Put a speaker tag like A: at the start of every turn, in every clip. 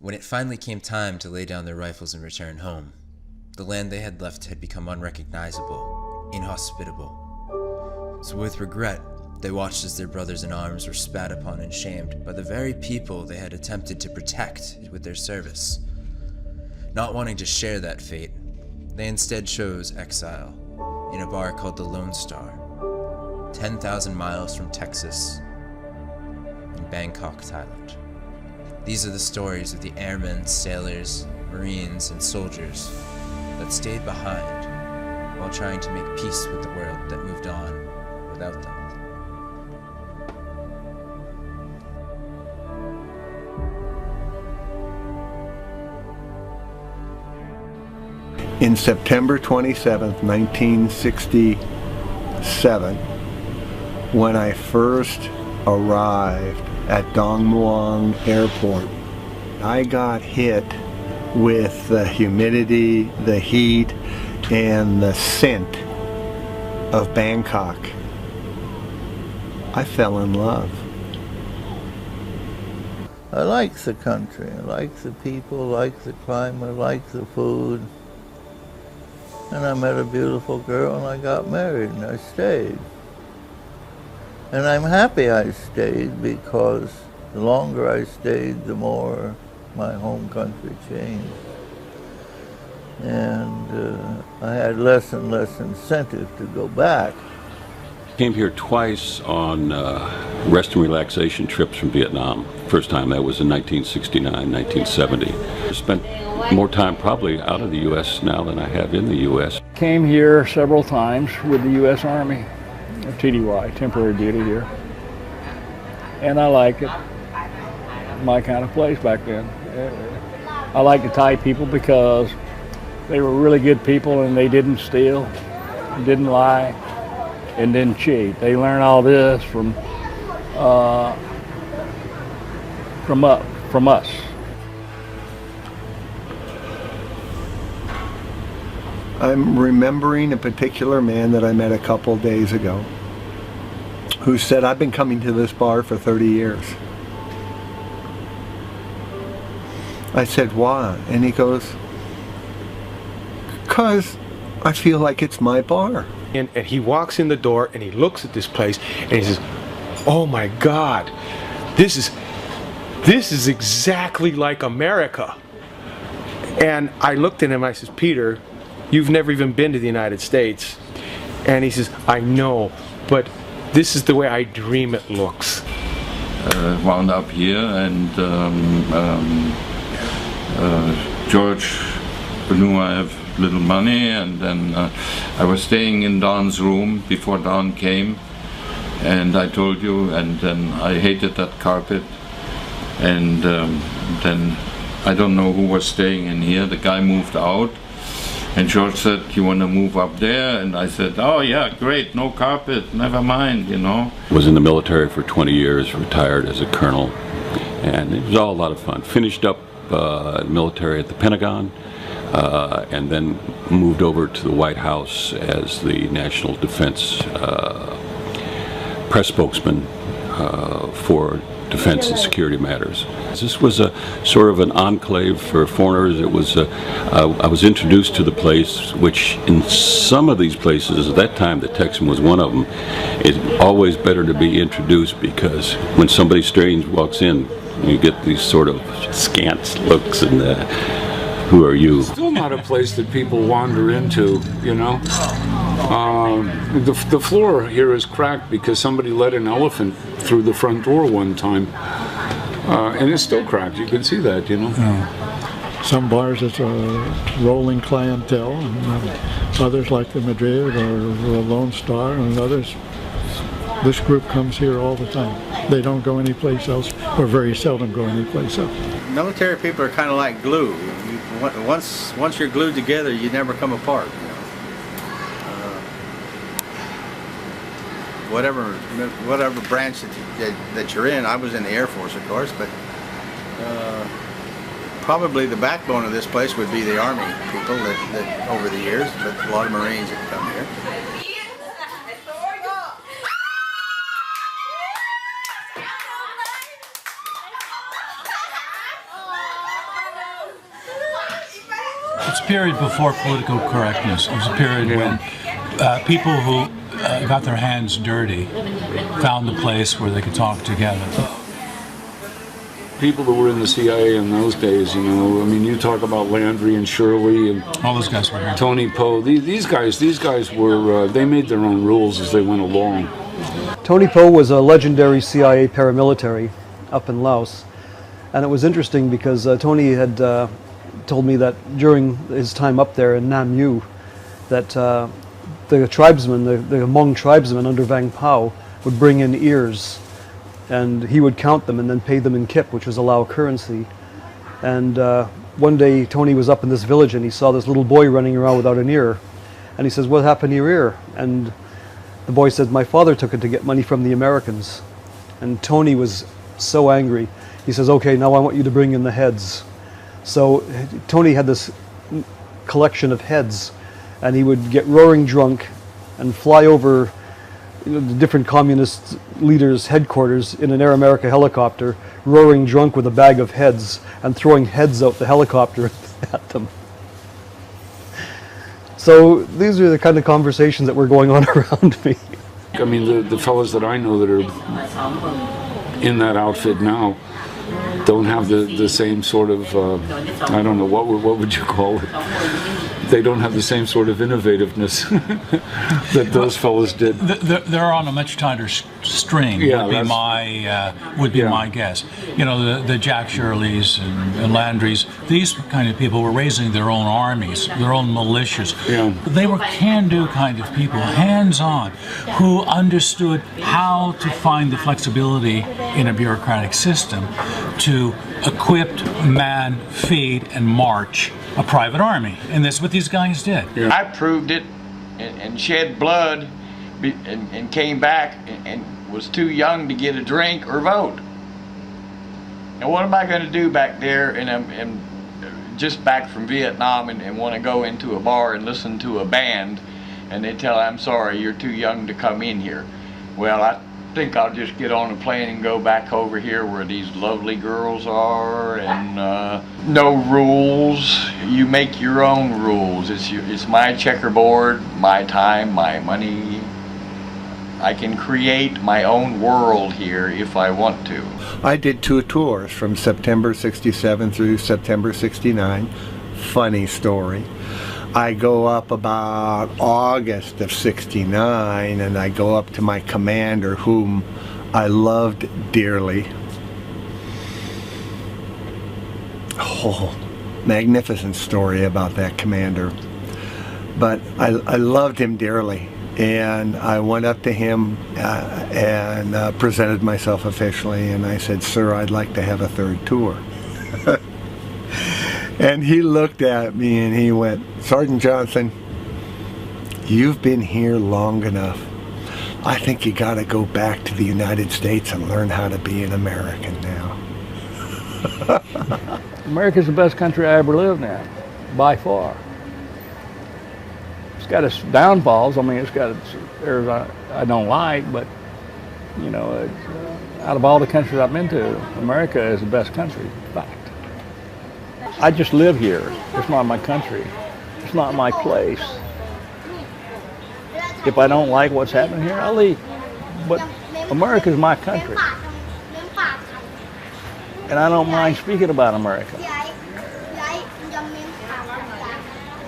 A: When it finally came time to lay down their rifles and return home, the land they had left had become unrecognizable, inhospitable. So with regret, they watched as their brothers in arms were spat upon and shamed by the very people they had attempted to protect with their service. Not wanting to share that fate, they instead chose exile in a bar called the Loan Staar, 10,000 miles from Texas, in Bangkok, Thailand. These are the stories of the airmen, sailors, marines, and soldiers that stayed behind while trying to make peace with the world that moved on without them.
B: In September 27th, 1967, when I first arrived at Dong Muang Airport, I got hit with the humidity, the heat, and the scent of Bangkok. I fell in love.
C: I like the country, I like the people, I like the climate, I like the food. And I met a beautiful girl and I got married and I stayed. And I'm happy I stayed because the longer I stayed, the more my home country changed. And I had less and less incentive to go back.
D: Came here twice on rest and relaxation trips from Vietnam. First time, that was in 1969, 1970. I spent more time probably out of the U.S. now than I have in the U.S.
E: Came here several times with the U.S. Army, TDY, temporary duty here. And I like it. My kind of place back then. I like the Thai people because they were really good people and they didn't steal, didn't lie, and didn't cheat. They learned all this from us.
B: I'm remembering a particular man that I met a couple days ago who said, I've been coming to this bar for 30 years. I said, why? And he goes, because I feel like it's my bar.
F: And he walks in the door and he looks at this place and he says, oh my God, this is exactly like America. And I looked at him, I says, Peter, you've never even been to the United States. And he says, I know, but this is the way I dream it looks.
G: Wound up here, and George knew I have little money, and then I was staying in Don's room before Don came, and I told you, and then I hated that carpet, and then I don't know who was staying in here. The guy moved out, and George said, you want to move up there? And I said, oh yeah, great, no carpet, never mind, you know.
D: Was in the military for 20 years, retired as a colonel, and it was all a lot of fun. Finished up military at the Pentagon, and then moved over to the White House as the National Defense press spokesman for defense and security matters. This was a sort of an enclave for foreigners. It was I was introduced to the place, which in some of these places at that time, the Texan was one of them. It's always better to be introduced, because when somebody strange walks in, you get these sort of scant looks and who are you?
H: Still not a place that people wander into, you know. The floor here is cracked because somebody let an elephant through the front door one time, and it's still cracked. You can see that, you know.
I: Some bars it's a rolling clientele, and others like the Madrid or the Loan Staar, and others. This group comes here all the time. They don't go anyplace else, or very seldom go anyplace else.
J: Military people are kind of like glue. Once you're glued together, you never come apart. You know? Whatever branch that you're in. I was in the Air Force, of course, but probably the backbone of this place would be the Army people that over the years, but a lot of Marines have come here.
K: It's a period before political correctness. It was a period when people who got their hands dirty found a place where they could talk together.
H: People that were in the CIA in those days, you know, I mean, you talk about Landry and Shirley and
K: all those guys were here.
H: Tony Poe. These guys were, they made their own rules as they went along.
L: Tony Poe was a legendary CIA paramilitary up in Laos, and it was interesting because Tony had told me that during his time up there in Nam Yu, that the tribesmen, the Hmong tribesmen under Vang Pao, would bring in ears, and he would count them and then pay them in kip, which was a Lao currency. And one day Tony was up in this village and he saw this little boy running around without an ear, and he says, "What happened to your ear?" And the boy said, "My father took it to get money from the Americans." And Tony was so angry. He says, "Okay, now I want you to bring in the heads." So Tony had this collection of heads, and he would get roaring drunk and fly over, you know, the different communist leaders' headquarters in an Air America helicopter, roaring drunk with a bag of heads and throwing heads out the helicopter at them. So these are the kind of conversations that were going on around me.
H: I mean, the fellas that I know that are in that outfit now don't have the same sort of, I don't know, what would you call it? They don't have the same sort of innovativeness that those fellas did.
K: They're on a much tighter string.
H: Yeah,
K: would be my guess. You know, the Jack Shirleys and Landrys. These kind of people were raising their own armies, their own militias.
H: Yeah.
K: They were can-do kind of people, hands-on, who understood how to find the flexibility in a bureaucratic system to equip, man, feed, and march a private army. And that's what these guys did.
H: Yeah.
M: I proved it and shed blood and came back and was too young to get a drink or vote. And what am I going to do back there? And I'm just back from Vietnam and want to go into a bar and listen to a band, and they tell I'm sorry, you're too young to come in here. Well, I think I'll just get on a plane and go back over here where these lovely girls are, and no rules. You make your own rules. It's my checkerboard, my time, my money. I can create my own world here if I want to.
B: I did 2 tours from September 67 through September 69. Funny story. I go up about August of 69, and I go up to my commander, whom I loved dearly. Oh, magnificent story about that commander. But I loved him dearly, and I went up to him and presented myself officially, and I said, "Sir, I'd like to have a 3rd tour." And he looked at me and he went, "Sergeant Johnson, you've been here long enough. I think you got to go back to the United States and learn how to be an American now."
E: America's the best country I ever lived in, by far. It's got its downfalls. I mean, it's got its areas I don't like, but, you know, out of all the countries I've been to, America is the best country, in fact. I just live here. It's not my country. It's not my place. If I don't like what's happening here, I'll leave. But America's my country. And I don't mind speaking about America.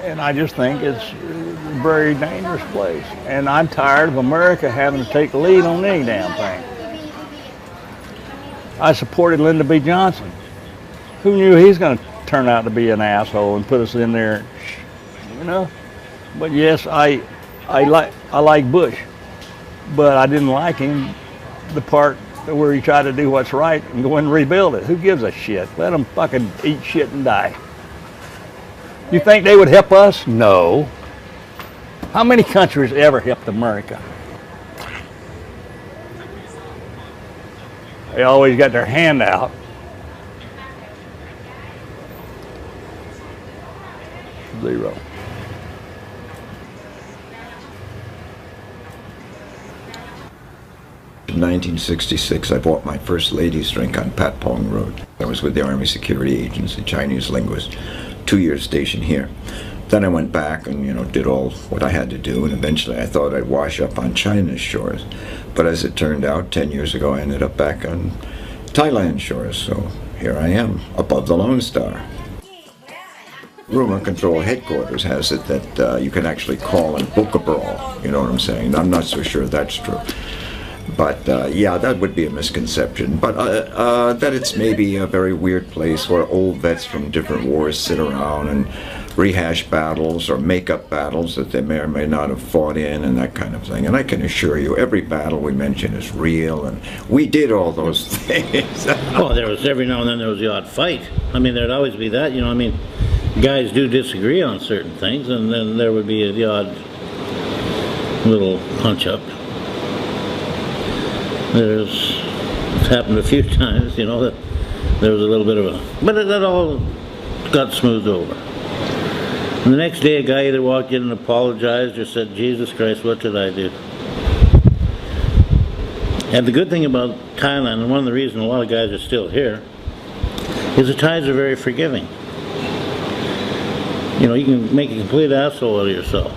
E: And I just think it's a very dangerous place. And I'm tired of America having to take the lead on any damn thing. I supported Lyndon B. Johnson. Who knew he's going to turn out to be an asshole and put us in there, you know? But yes, I like Bush, but I didn't like him the part where he tried to do what's right and go and rebuild it. Who gives a shit? Let them fucking eat shit and die. You think they would help us? No. How many countries ever helped America? They always got their hand out. Zero.
N: In 1966, I bought my first ladies' drink on Pat Pong Road. I was with the Army Security Agency, Chinese linguist. 2-year station here. Then I went back and, did all what I had to do, and eventually I thought I'd wash up on China's shores. But as it turned out, 10 years ago, I ended up back on Thailand shores. So here I am, above the Loan Staar. Rumor Control Headquarters has it that you can actually call and book a brawl. You know what I'm saying? I'm not so sure that's true. But yeah, that would be a misconception. But that it's maybe a very weird place where old vets from different wars sit around and rehash battles or make up battles that they may or may not have fought in and that kind of thing. And I can assure you, every battle we mention is real, and we did all those things.
O: Well, there was every now and then there was the odd fight. I mean, there'd always be that. I mean, guys do disagree on certain things, and then there would be the odd little punch-up. It's happened a few times, that there was a little bit of a... But that all got smoothed over. And the next day, a guy either walked in and apologized or said, Jesus Christ, what did I do? And the good thing about Thailand, and one of the reasons a lot of guys are still here, is the Thais are very forgiving. You can make a complete asshole out of yourself.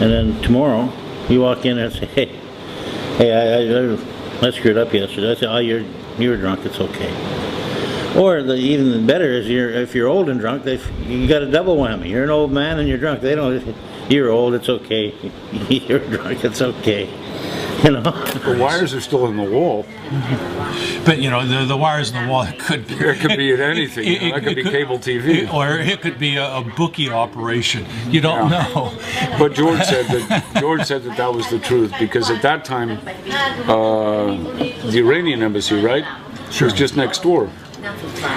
O: And then tomorrow, you walk in and say, hey, I screwed up yesterday. I say, oh, you were drunk, it's okay. Or even better is if you're old and drunk, you got a double whammy. You're an old man and you're drunk. They don't. You're old, it's okay. You're drunk, it's okay.
H: The wires are still in the wall.
K: But the wires in the wall could be.
H: It could be at anything. That could be cable TV,
K: or it could be a bookie operation. You don't know.
H: But George said that was the truth, because at that time, the Iranian embassy, right, was just next door.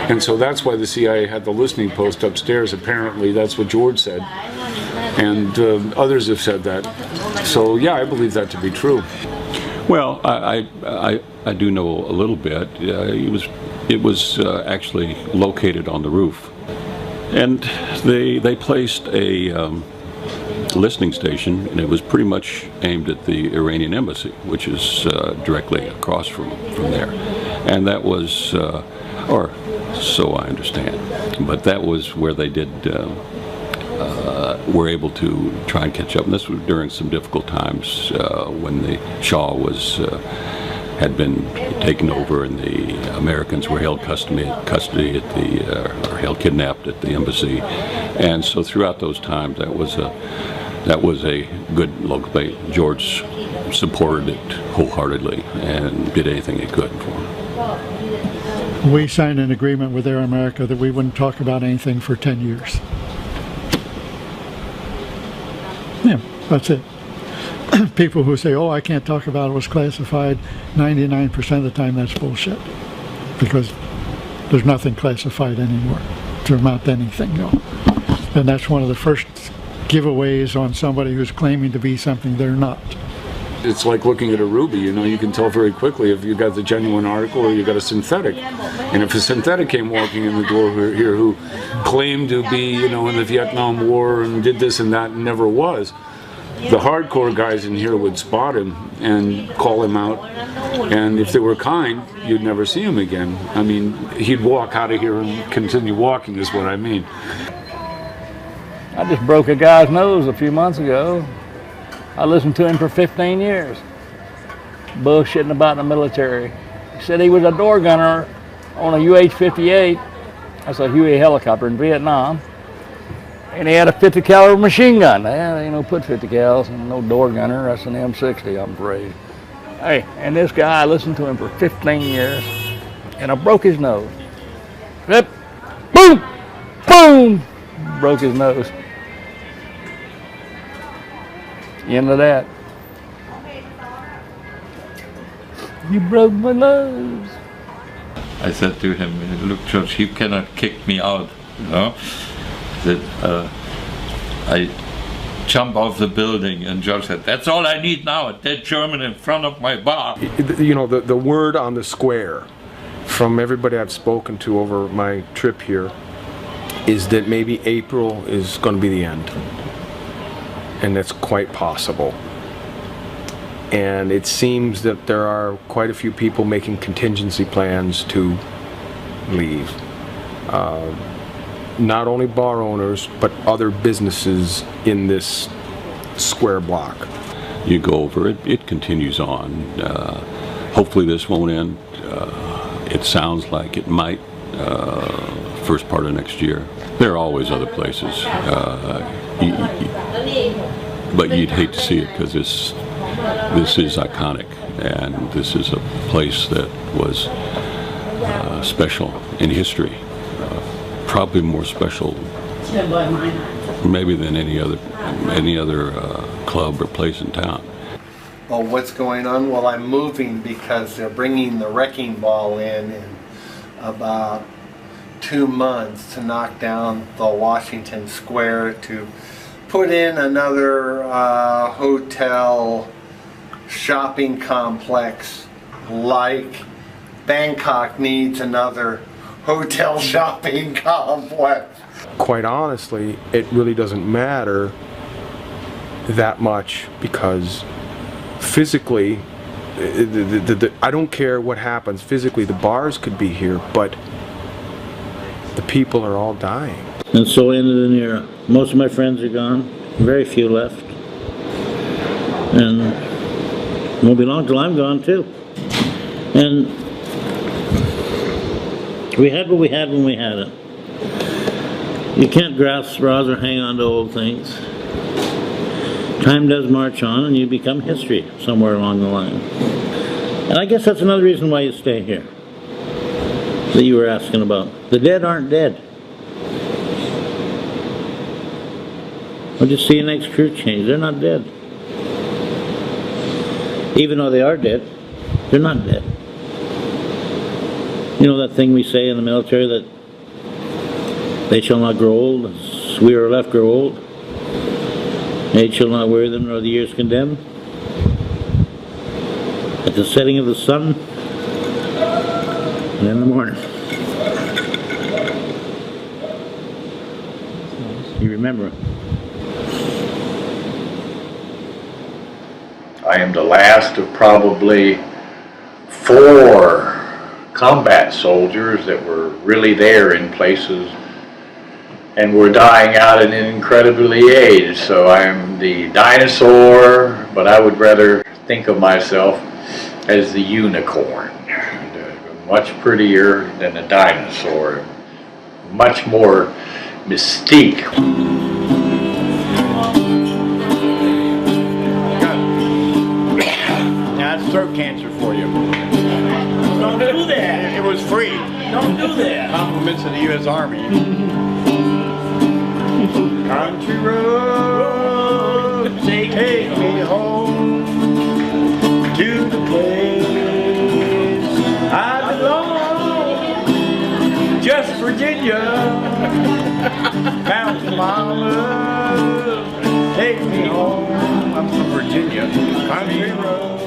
H: And so that's why the CIA had the listening post upstairs. Apparently, that's what George said, and others have said that. So yeah, I believe that to be true.
D: Well, I do know a little bit. It was actually located on the roof, and they placed a listening station, and it was pretty much aimed at the Iranian embassy, which is directly across from there, and that was. Or so I understand, but that was where they were able to try and catch up. And this was during some difficult times when the Shah had been taken over, and the Americans were held custody at or held kidnapped at the embassy. And so throughout those times, that was a good local base. George supported it wholeheartedly and did anything he could for him.
I: We signed an agreement with Air America that we wouldn't talk about anything for 10 years. Yeah, that's it. People who say, oh, I can't talk about it was classified, 99% of the time that's bullshit. Because there's nothing classified anymore to amount to anything. And that's one of the first giveaways on somebody who's claiming to be something they're not.
H: It's like looking at a ruby, you can tell very quickly if you got the genuine article or you got a synthetic. And if a synthetic came walking in the door here who claimed to be, in the Vietnam War and did this and that and never was, the hardcore guys in here would spot him and call him out. And if they were kind, you'd never see him again. I mean, he'd walk out of here and continue walking is what I mean.
E: I just broke a guy's nose a few months ago. I listened to him for 15 years, bullshitting about the military. He said he was a door gunner on a UH-58, that's a Huey helicopter in Vietnam, and he had a 50 caliber machine gun. Put 50 cals and no door gunner, that's an M60, I'm afraid. Hey, and this guy, I listened to him for 15 years, and I broke his nose. Flip, boom, boom, broke his nose. End of that. You broke my nose.
G: I said to him, look, George, you cannot kick me out, That I jump off the building, and George said, that's all I need now, a dead German in front of my bar.
F: The word on the square from everybody I've spoken to over my trip here is that maybe April is going to be the end. And that's quite possible. And it seems that there are quite a few people making contingency plans to leave. not only bar owners, but other businesses in this square block.
D: You go over it, it continues on. Hopefully this won't end. It sounds like it might first part of next year. There are always other places, but you'd hate to see it because this is iconic, and this is a place that was special in history, probably more special maybe than any other club or place in town.
B: Well, what's going on? Well, I'm moving because they're bringing the wrecking ball in about 2 months to knock down the Washington Square to put in another hotel shopping complex like Bangkok needs another hotel shopping complex.
F: Quite honestly, it really doesn't matter that much because physically, I don't care what happens. Physically, the bars could be here, but the people are all dying.
O: And so ended an era. Most of my friends are gone. Very few left. And it won't be long till I'm gone too. And we had what we had when we had it. You can't grasp straws or hang on to old things. Time does march on and you become history somewhere along the line. And I guess that's another reason why you stay here, that you were asking about. The dead aren't dead. We'll just see the next crew change. They're not dead. Even though they are dead, they're not dead. You know that thing we say in the military that they shall not grow old as we are left grow old? Age shall not weary them, nor the years condemn. At the setting of the sun, and in the morning. You remember it.
M: I am the last of probably 4 combat soldiers that were really there in places and were dying out at an incredibly age. So I'm the dinosaur, but I would rather think of myself as the unicorn. Much prettier than a dinosaur. Much more mystique.
P: That's throat cancer for you. Don't do that. It was free. Don't do that. Compliments of the U.S. Army. Country road, take me home to the place I belong. Just Virginia, mountain mama, take me home. I'm from Virginia. Country road.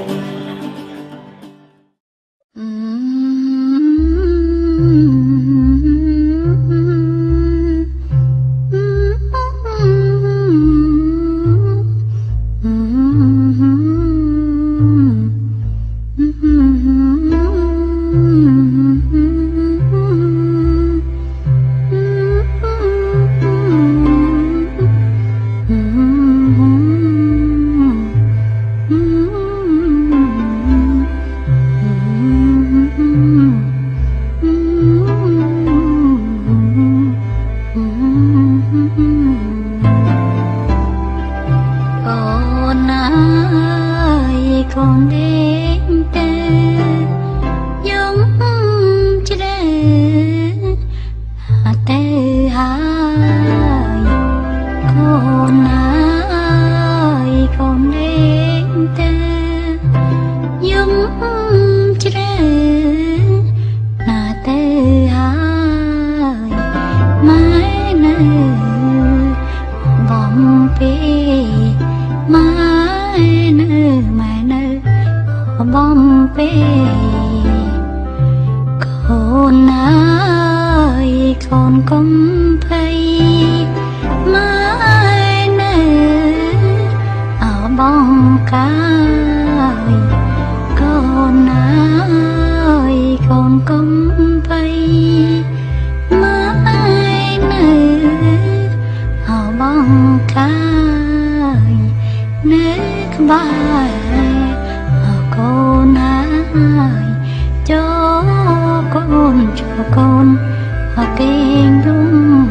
Q: Con bay mãi nơi vai con ai cho con kinh đúng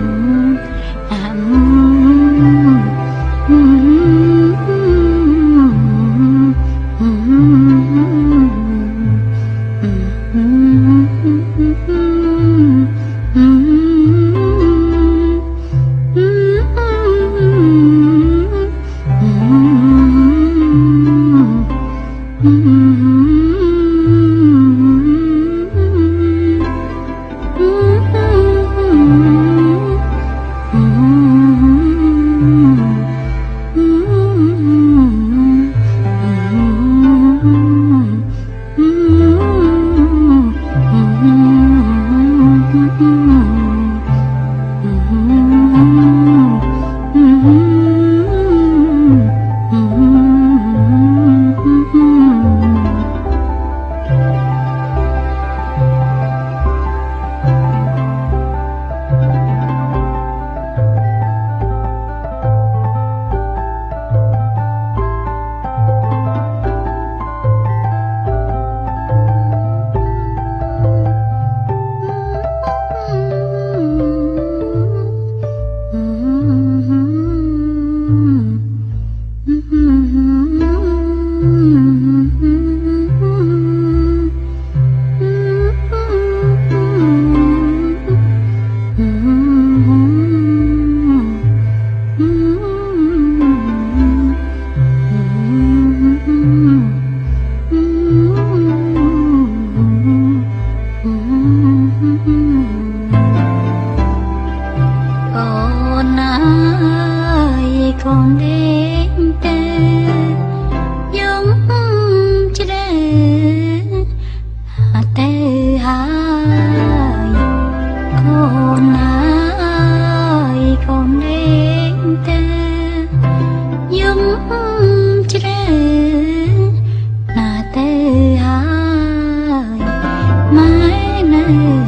Q: con đến tê giống chỉ để tê hai con ai con đến tê giống chỉ để tê hai mãi này